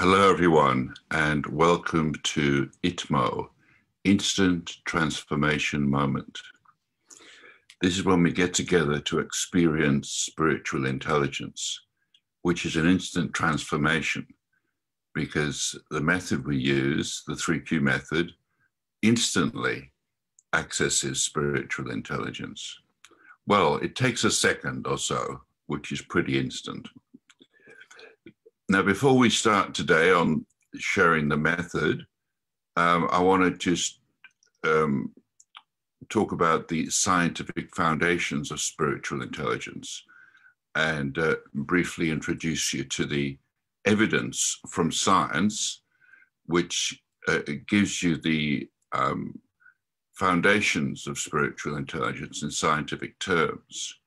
Hello, everyone, and welcome to ITMO, Instant Transformation Moment. This is when we get together to experience spiritual intelligence, which is an instant transformation, because the method we use, the 3Q method, instantly accesses spiritual intelligence. Well, it takes a second or so, which is pretty instant. Now, before we start today on sharing the method, I want to just talk about the scientific foundations of spiritual intelligence and briefly introduce you to the evidence from science, which gives you the foundations of spiritual intelligence in scientific terms.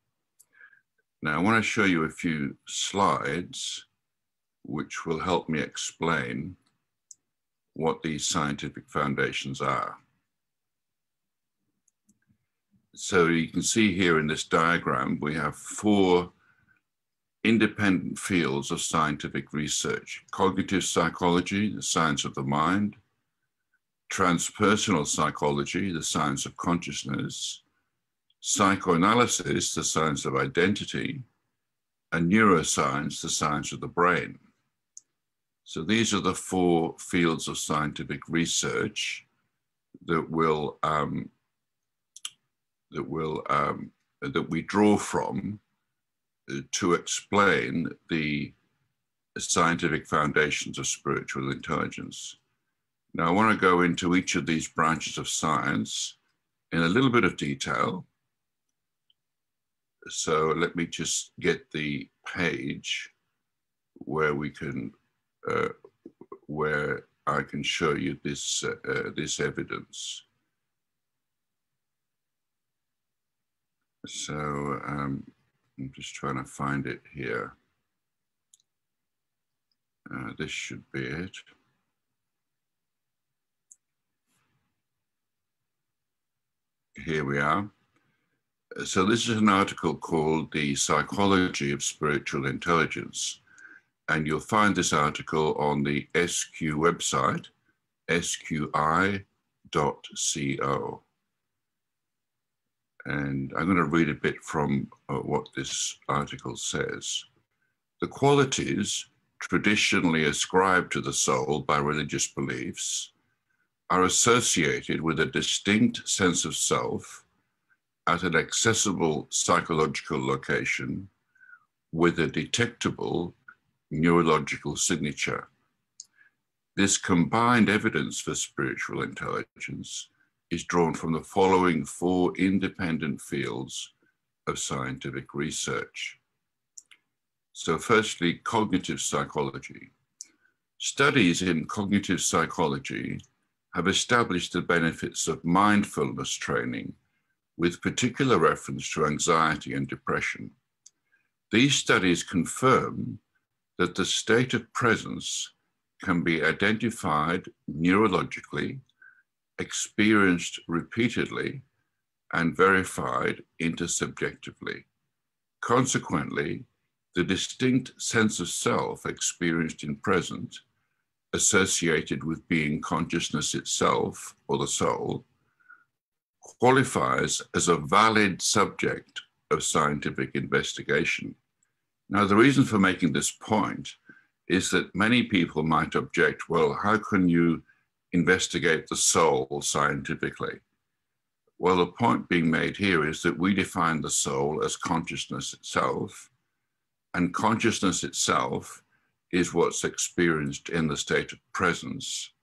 Now, I want to show you a few slides which will help me explain what these scientific foundations are. So you can see here in this diagram, we have 4 independent fields of scientific research: cognitive psychology, the science of the mind; transpersonal psychology, the science of consciousness; psychoanalysis, the science of identity; and neuroscience, the science of the brain. So these are the 4 fields of scientific research that we draw from to explain the scientific foundations of spiritual intelligence. Now, I want to go into each of these branches of science in a little bit of detail. So let me just get the page where we can, where I can show you this this evidence. So I'm just trying to find it here. This should be it. Here we are. So this is an article called The Psychology of Spiritual Intelligence. And you'll find this article on the SQ website, sqi.co. And I'm going to read a bit from what this article says. The qualities traditionally ascribed to the soul by religious beliefs are associated with a distinct sense of self at an accessible psychological location with a detectable neurological signature. This combined evidence for spiritual intelligence is drawn from the following 4 independent fields of scientific research. So firstly, cognitive psychology. Studies in cognitive psychology have established the benefits of mindfulness training with particular reference to anxiety and depression. These studies confirm that the state of presence can be identified neurologically, experienced repeatedly, and verified intersubjectively. Consequently, the distinct sense of self experienced in present, associated with being consciousness itself, or the soul, qualifies as a valid subject of scientific investigation. Now, the reason for making this point is that many people might object, well, how can you investigate the soul scientifically? Well, the point being made here is that we define the soul as consciousness itself, and consciousness itself is what's experienced in the state of presence.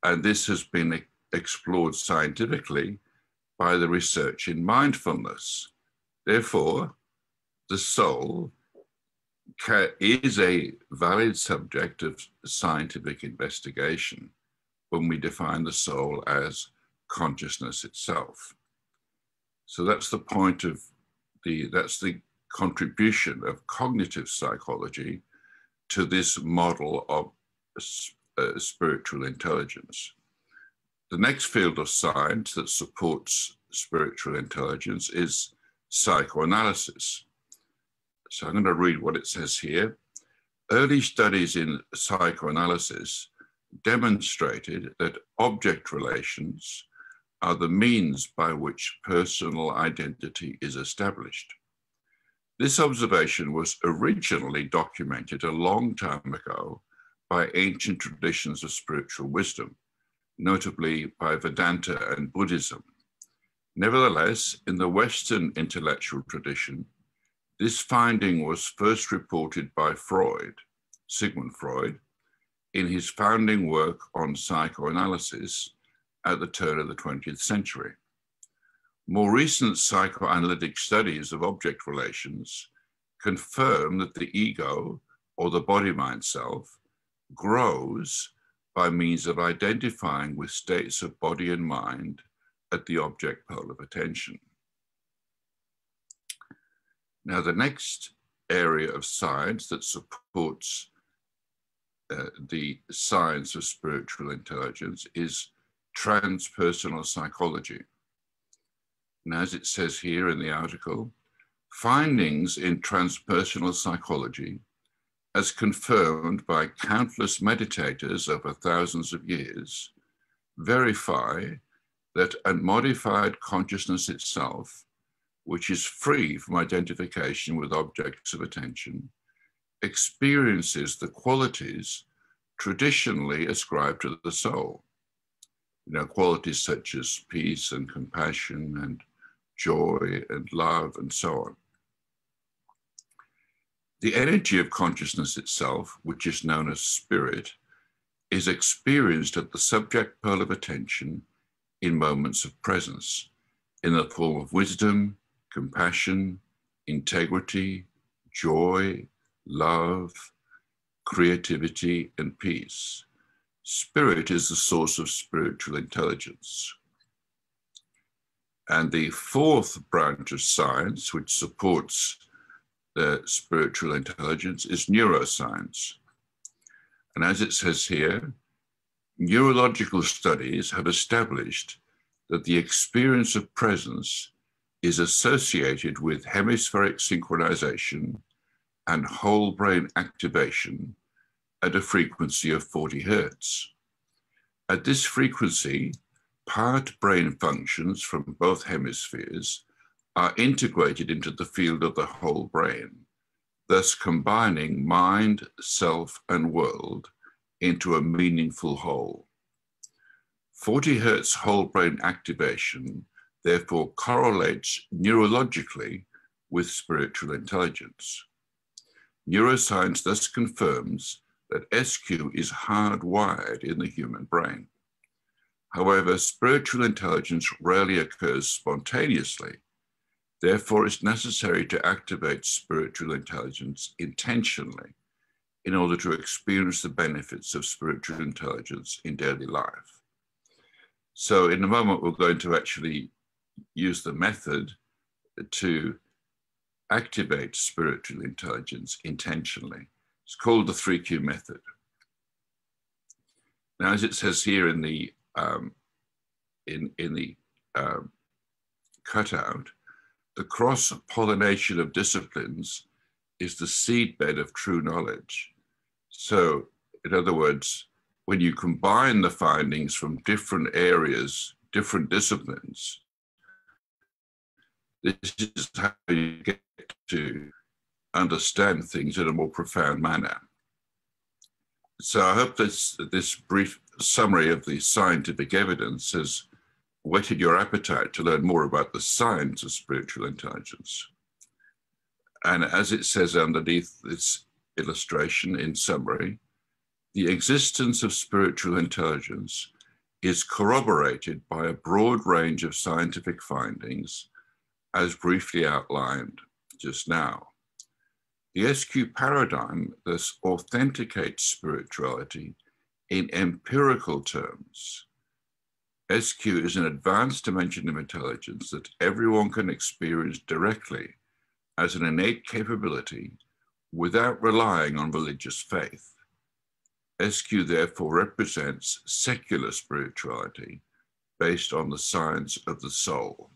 And this has been explored scientifically by the research in mindfulness. Therefore, the soul is a valid subject of scientific investigation when we define the soul as consciousness itself. So that's the point of that's the contribution of cognitive psychology to this model of spiritual intelligence. The next field of science that supports spiritual intelligence is psychoanalysis. So I'm going to read what it says here. Early studies in psychoanalysis demonstrated that object relations are the means by which personal identity is established. This observation was originally documented a long time ago by ancient traditions of spiritual wisdom, notably by Vedanta and Buddhism. Nevertheless, in the Western intellectual tradition, this finding was first reported by Freud, Sigmund Freud, in his founding work on psychoanalysis at the turn of the 20th century. More recent psychoanalytic studies of object relations confirm that the ego, or the body-mind self, grows by means of identifying with states of body and mind at the object pole of attention. Now, the next area of science that supports the science of spiritual intelligence is transpersonal psychology. And as it says here in the article, findings in transpersonal psychology, as confirmed by countless meditators over thousands of years, verify that unmodified consciousness itself, which is free from identification with objects of attention, experiences the qualities traditionally ascribed to the soul. You know, qualities such as peace and compassion and joy and love and so on. The energy of consciousness itself, which is known as spirit, is experienced at the subject pole of attention in moments of presence, in the form of wisdom, compassion, integrity, joy, love, creativity, and peace. Spirit is the source of spiritual intelligence. And the fourth branch of science, which supports the spiritual intelligence, is neuroscience. And as it says here, neurological studies have established that the experience of presence is associated with hemispheric synchronization and whole brain activation at a frequency of 40 hertz. At this frequency, part brain functions from both hemispheres are integrated into the field of the whole brain, thus combining mind, self, and world into a meaningful whole. 40 hertz whole brain activation therefore correlates neurologically with spiritual intelligence. Neuroscience thus confirms that SQ is hardwired in the human brain. However, spiritual intelligence rarely occurs spontaneously. Therefore, it's necessary to activate spiritual intelligence intentionally in order to experience the benefits of spiritual intelligence in daily life. So in a moment, we're going to actually use the method to activate spiritual intelligence intentionally. It's called the 3Q method. Now, as it says here in the cutout, the cross-pollination of disciplines is the seedbed of true knowledge. So, in other words, when you combine the findings from different areas, different disciplines, this is how you get to understand things in a more profound manner. So I hope this brief summary of the scientific evidence has whetted your appetite to learn more about the science of spiritual intelligence. And as it says underneath this illustration in summary, the existence of spiritual intelligence is corroborated by a broad range of scientific findings, as briefly outlined just now. The SQ paradigm thus authenticates spirituality in empirical terms. SQ is an advanced dimension of intelligence that everyone can experience directly as an innate capability without relying on religious faith. SQ therefore represents secular spirituality based on the science of the soul.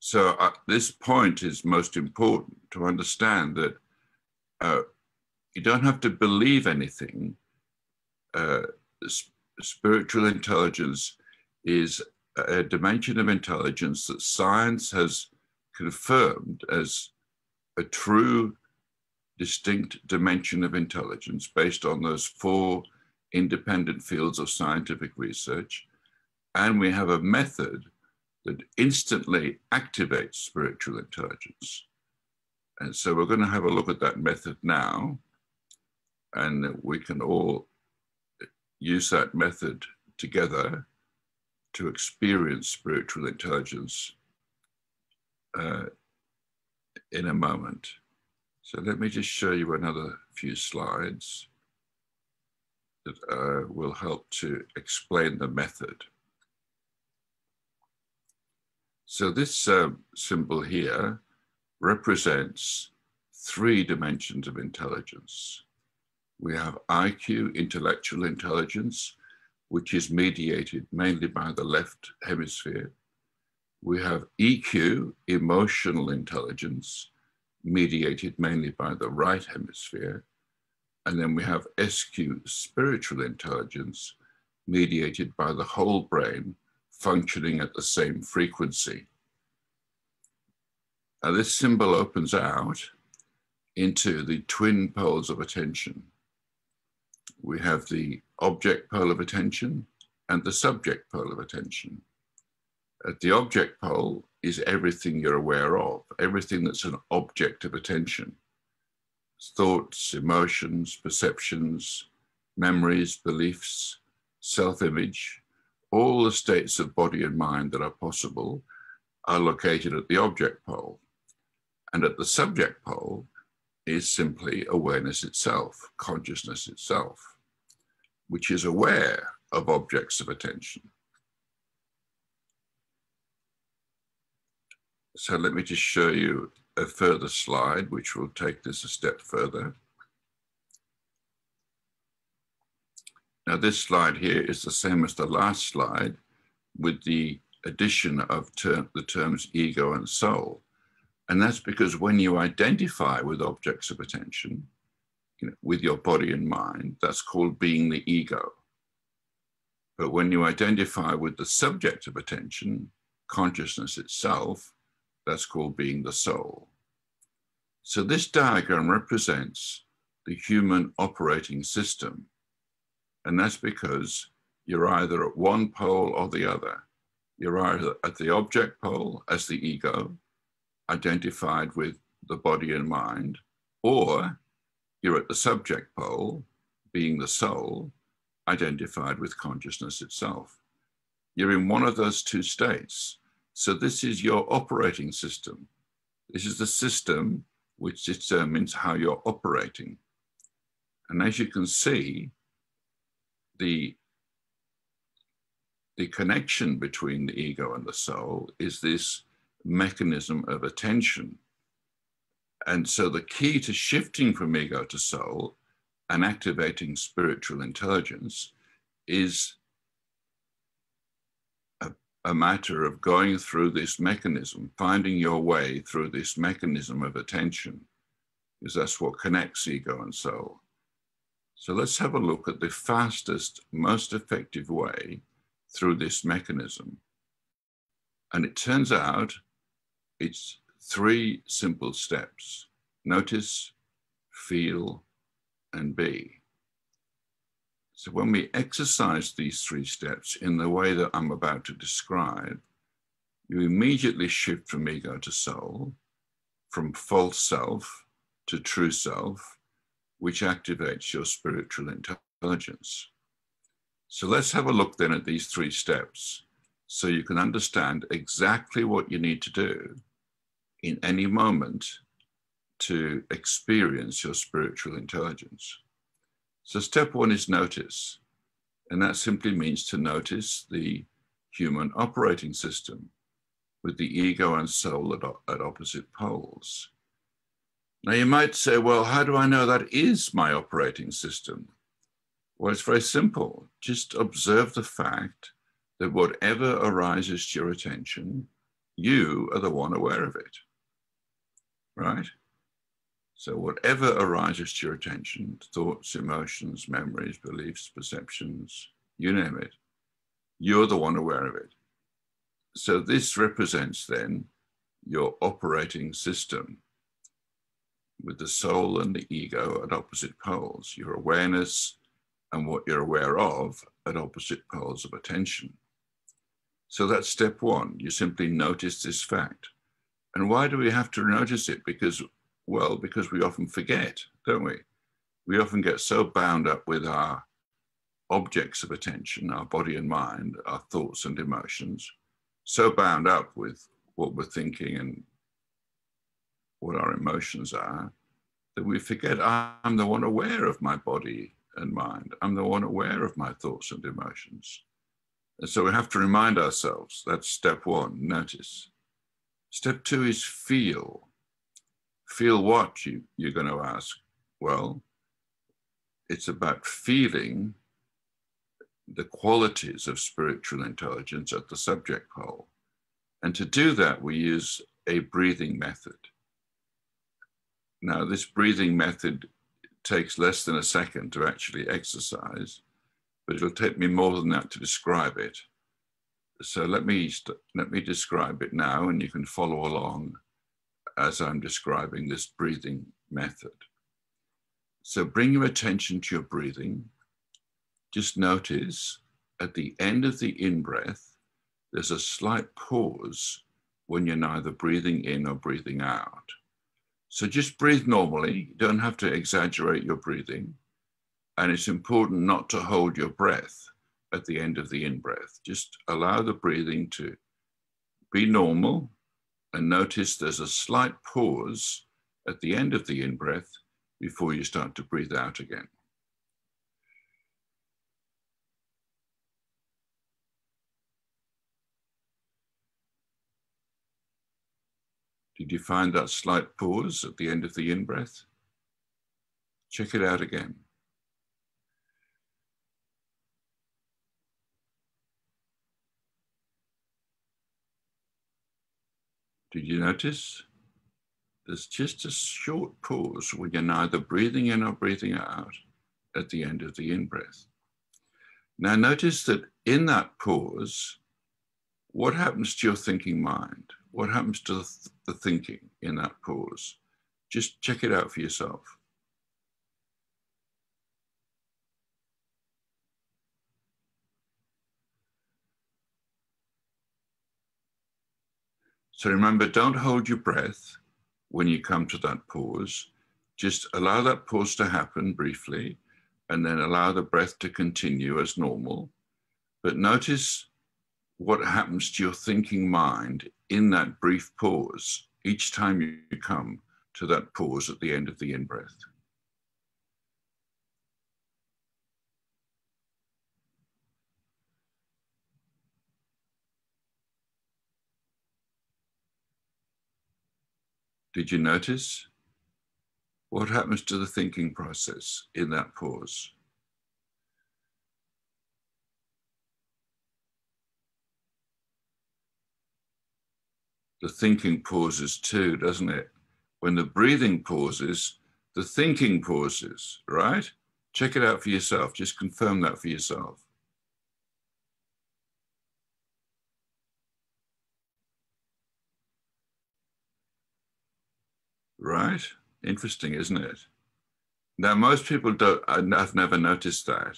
So this point is most important to understand that you don't have to believe anything. Spiritual intelligence is a dimension of intelligence that science has confirmed as a true, distinct dimension of intelligence based on those 4 independent fields of scientific research. And we have a method that instantly activates spiritual intelligence. And so we're going to have a look at that method now, and we can all use that method together to experience spiritual intelligence in a moment. So let me just show you another few slides that will help to explain the method. So this symbol here represents 3 dimensions of intelligence. We have IQ, intellectual intelligence, which is mediated mainly by the left hemisphere. We have EQ, emotional intelligence, mediated mainly by the right hemisphere. And then we have SQ, spiritual intelligence, mediated by the whole brain, functioning at the same frequency. Now this symbol opens out into the twin poles of attention. We have the object pole of attention and the subject pole of attention. At the object pole is everything you're aware of, everything that's an object of attention. Thoughts, emotions, perceptions, memories, beliefs, self-image, all the states of body and mind that are possible are located at the object pole. And at the subject pole is simply awareness itself, consciousness itself, which is aware of objects of attention. So let me just show you a further slide, which will take this a step further. Now this slide here is the same as the last slide, with the addition of the terms ego and soul. And that's because when you identify with objects of attention, with your body and mind, that's called being the ego. But when you identify with the subject of attention, consciousness itself, that's called being the soul. So this diagram represents the human operating system. And that's because you're either at one pole or the other. You're either at the object pole as the ego, identified with the body and mind, or you're at the subject pole, being the soul, identified with consciousness itself. You're in one of those 2 states. So this is your operating system. This is the system which determines how you're operating. And as you can see, the connection between the ego and the soul is this mechanism of attention. And so the key to shifting from ego to soul and activating spiritual intelligence is a matter of going through this mechanism, finding your way through this mechanism of attention, because that's what connects ego and soul. So let's have a look at the fastest, most effective way through this mechanism. And it turns out it's 3 simple steps: notice, feel, and be. So when we exercise these 3 steps in the way that I'm about to describe, you immediately shift from ego to soul, from false self to true self, which activates your spiritual intelligence. So let's have a look then at these 3 steps so you can understand exactly what you need to do in any moment to experience your spiritual intelligence. So step 1 is notice, and that simply means to notice the human operating system with the ego and soul at opposite poles. Now you might say, well, how do I know that is my operating system? Well, it's very simple. Just observe the fact that whatever arises to your attention, you are the one aware of it, right? So whatever arises to your attention, thoughts, emotions, memories, beliefs, perceptions, you name it, you're the one aware of it. So this represents then your operating system, with the soul and the ego at opposite poles, your awareness and what you're aware of at opposite poles of attention. So that's step one. You simply notice this fact. And why do we have to notice it? Because we often forget, don't we? We often get so bound up with our objects of attention, our body and mind, our thoughts and emotions, so bound up with what we're thinking and what our emotions are, that we forget I'm the one aware of my body and mind. I'm the one aware of my thoughts and emotions. And so we have to remind ourselves, that's step one, notice. Step two is feel. Feel what, you're going to ask? Well, it's about feeling the qualities of spiritual intelligence at the subject pole. And to do that, we use a breathing method. Now, this breathing method takes less than a second to actually exercise, but it'll take me more than that to describe it. So let me describe it now, and you can follow along as I'm describing this breathing method. So bring your attention to your breathing. Just notice at the end of the in-breath, there's a slight pause when you're neither breathing in or breathing out. So just breathe normally. You don't have to exaggerate your breathing. And it's important not to hold your breath at the end of the in-breath. Just allow the breathing to be normal, and notice there's a slight pause at the end of the in-breath before you start to breathe out again. Did you find that slight pause at the end of the in-breath? Check it out again. Did you notice? There's just a short pause when you're neither breathing in or breathing out at the end of the in-breath. Now notice that in that pause, what happens to your thinking mind? What happens to the thinking in that pause? Just check it out for yourself. So remember, don't hold your breath when you come to that pause. Just allow that pause to happen briefly, and then allow the breath to continue as normal. But notice what happens to your thinking mind in that brief pause each time you come to that pause at the end of the in-breath. Did you notice? What happens to the thinking process in that pause? The thinking pauses too, doesn't it? When the breathing pauses, the thinking pauses, right? Check it out for yourself. Just confirm that for yourself. Right? Interesting, isn't it? Now, most people don't, I've never noticed that,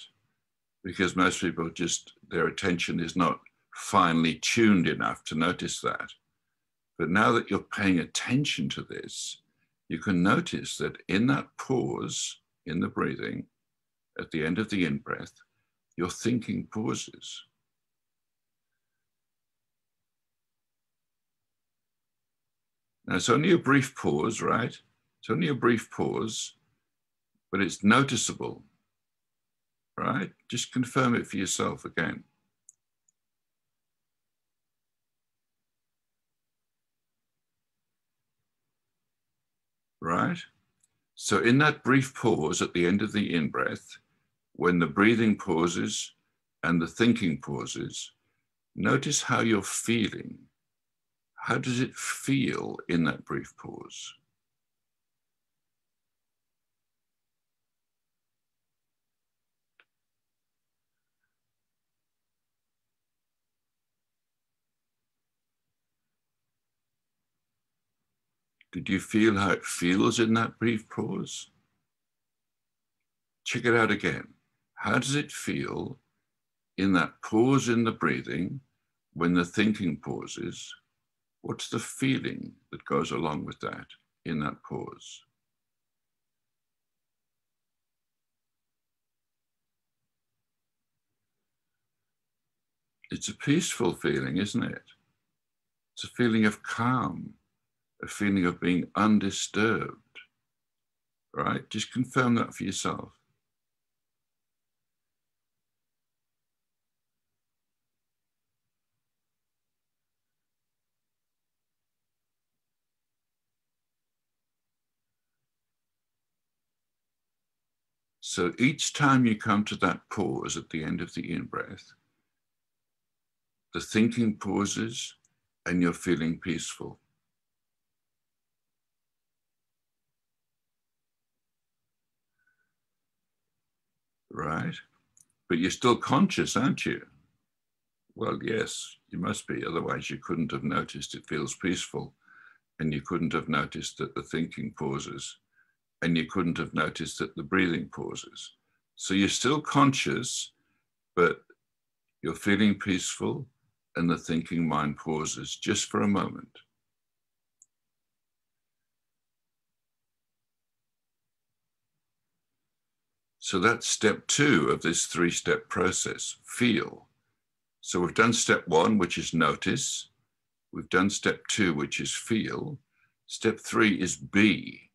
because most people just, their attention is not finely tuned enough to notice that. But now that you're paying attention to this, you can notice that in that pause in the breathing, at the end of the in-breath, your thinking pauses. Now, it's only a brief pause, right? It's only a brief pause, but it's noticeable, right? Just confirm it for yourself again. Right? So in that brief pause at the end of the in-breath, when the breathing pauses and the thinking pauses, notice how you're feeling. How does it feel in that brief pause? Did you feel how it feels in that brief pause? Check it out again. How does it feel in that pause in the breathing when the thinking pauses? What's the feeling that goes along with that in that pause? It's a peaceful feeling, isn't it? It's a feeling of calm, a feeling of being undisturbed, right? Just confirm that for yourself. So each time you come to that pause at the end of the in-breath, the thinking pauses and you're feeling peaceful. Right? But you're still conscious, aren't you? Well, yes, you must be. Otherwise, you couldn't have noticed it feels peaceful, and you couldn't have noticed that the thinking pauses, and you couldn't have noticed that the breathing pauses. So you're still conscious, but you're feeling peaceful, and the thinking mind pauses just for a moment. So that's step 2 of this 3-step process, feel. So we've done step 1, which is notice. We've done step 2, which is feel. Step 3 is be.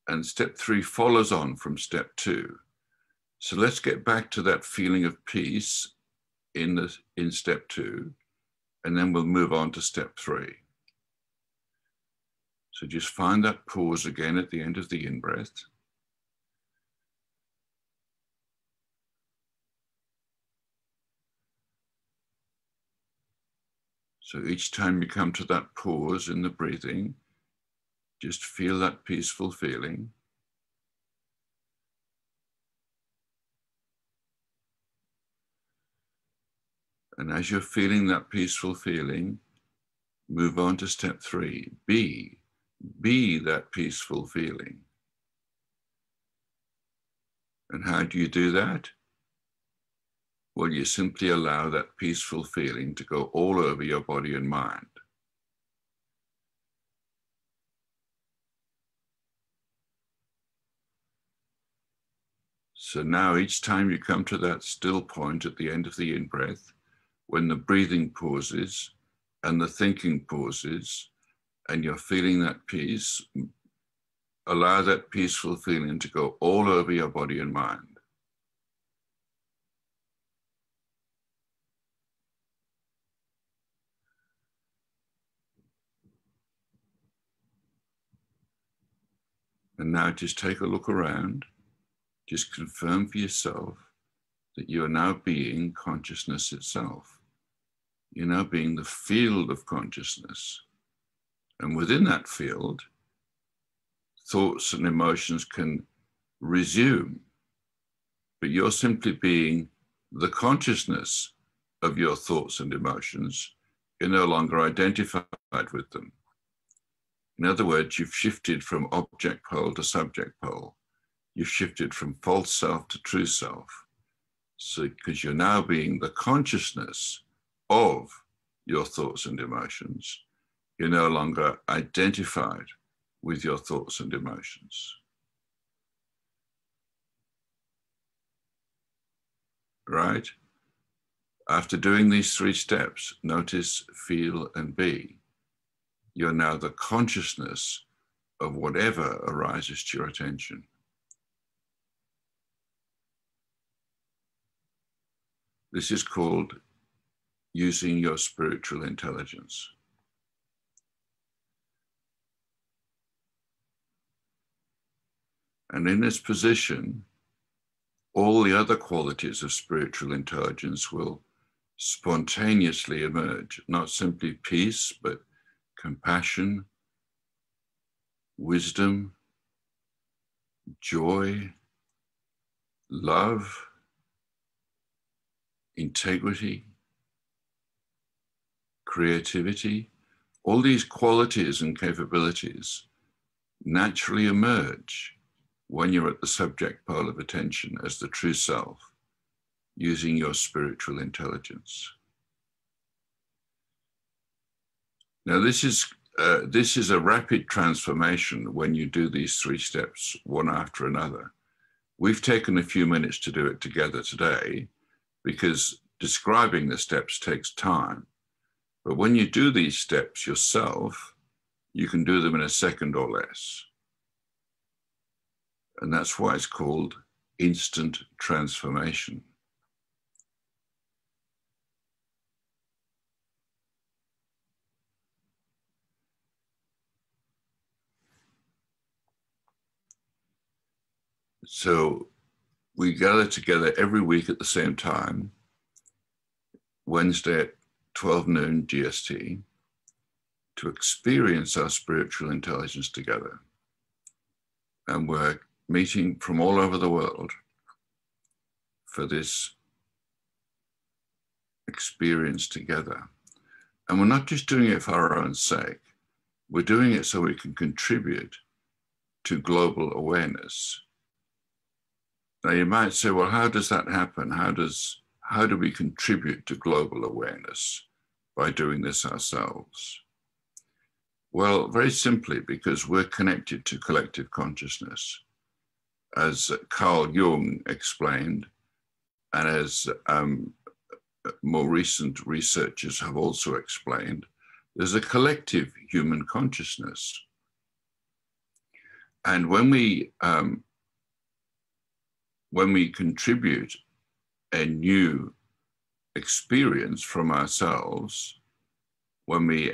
And step 3 follows on from step 2. So let's get back to that feeling of peace in step 2, and then we'll move on to step 3. So just find that pause again at the end of the in-breath. So each time you come to that pause in the breathing, just feel that peaceful feeling. And as you're feeling that peaceful feeling, move on to step 3, be that peaceful feeling. And how do you do that? Well, you simply allow that peaceful feeling to go all over your body and mind. So now each time you come to that still point at the end of the in-breath, when the breathing pauses and the thinking pauses, and you're feeling that peace, allow that peaceful feeling to go all over your body and mind. And now just take a look around. Just confirm for yourself that you are now being consciousness itself. You're now being the field of consciousness. And within that field, thoughts and emotions can resume, but you're simply being the consciousness of your thoughts and emotions. You're no longer identified with them. In other words, you've shifted from object pole to subject pole. You've shifted from false self to true self. So, because you're now being the consciousness of your thoughts and emotions, you're no longer identified with your thoughts and emotions. Right? After doing these 3 steps, notice, feel, and be, you're now the consciousness of whatever arises to your attention. This is called using your spiritual intelligence. And in this position, all the other qualities of spiritual intelligence will spontaneously emerge, not simply peace, but compassion, wisdom, joy, love, integrity, creativity. all these qualities and capabilities naturally emerge when you're at the subject pole of attention as the true self, using your spiritual intelligence. Now, this is a rapid transformation when you do these 3 steps one after another. We've taken a few minutes to do it together today because describing the steps takes time. But when you do these steps yourself, you can do them in a second or less. And that's why it's called instant transformation. So we gather together every week at the same time, Wednesday at 12 noon GST, to experience our spiritual intelligence together. And we're meeting from all over the world for this experience together. And we're not just doing it for our own sake. We're doing it so we can contribute to global awareness. Now you might say, well, how does that happen? How do we contribute to global awareness by doing this ourselves? Well, very simply, because we're connected to collective consciousness. As Carl Jung explained, and as more recent researchers have also explained, there's a collective human consciousness. And when we contribute a new experience from ourselves, when we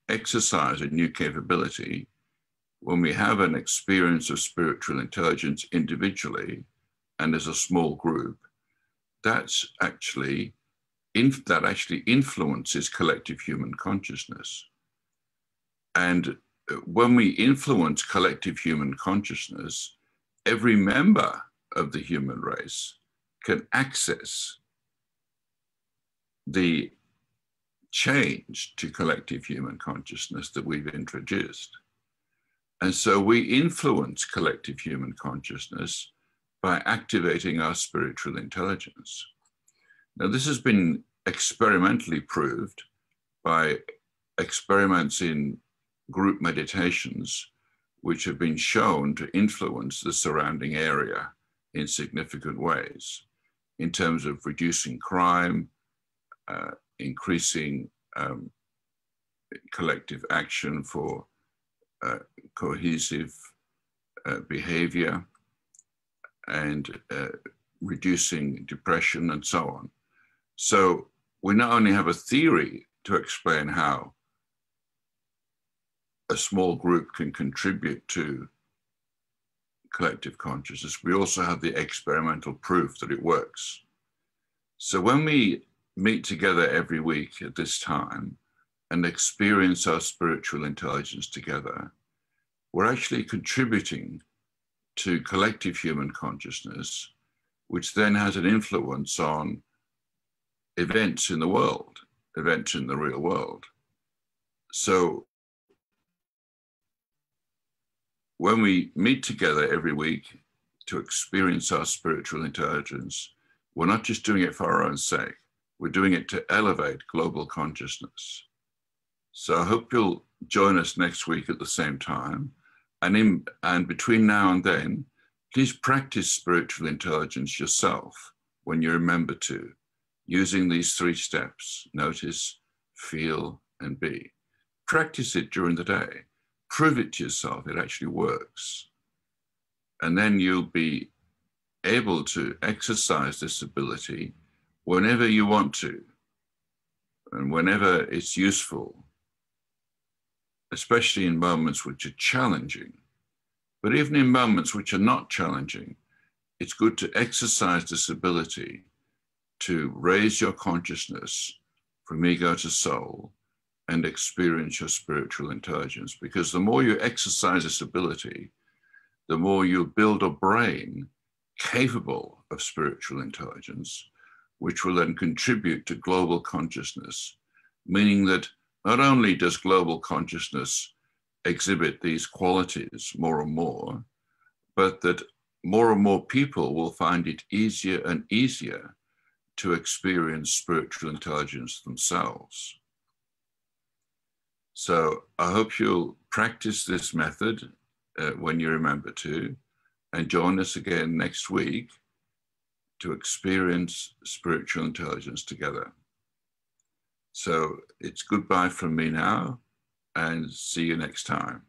exercise a new capability, when we have an experience of spiritual intelligence individually and as a small group, that actually influences collective human consciousness. And when we influence collective human consciousness, every member of the human race can access the change to collective human consciousness that we've introduced. And so we influence collective human consciousness by activating our spiritual intelligence. Now, this has been experimentally proved by experiments in group meditations, which have been shown to influence the surrounding area in significant ways in terms of reducing crime, increasing collective action for cohesive behavior, and reducing depression and so on. So we not only have a theory to explain how a small group can contribute to collective consciousness, we also have the experimental proof that it works. So when we meet together every week at this time and experience our spiritual intelligence together, we're actually contributing to collective human consciousness, which then has an influence on events in the world, events in the real world. So when we meet together every week to experience our spiritual intelligence, we're not just doing it for our own sake, we're doing it to elevate global consciousness. So I hope you'll join us next week at the same time. And between now and then, please practice spiritual intelligence yourself when you remember to, using these 3 steps: notice, feel, and be. Practice it during the day. Prove it to yourself it actually works. And then you'll be able to exercise this ability whenever you want to and whenever it's useful, especially in moments which are challenging. But even in moments which are not challenging, it's good to exercise this ability to raise your consciousness from ego to soul and experience your spiritual intelligence. Because the more you exercise this ability, the more you build a brain capable of spiritual intelligence, which will then contribute to global consciousness, meaning that not only does global consciousness exhibit these qualities more and more, but that more and more people will find it easier and easier to experience spiritual intelligence themselves. So I hope you'll practice this method when you remember to, and join us again next week to experience spiritual intelligence together. So it's goodbye from me now, and see you next time.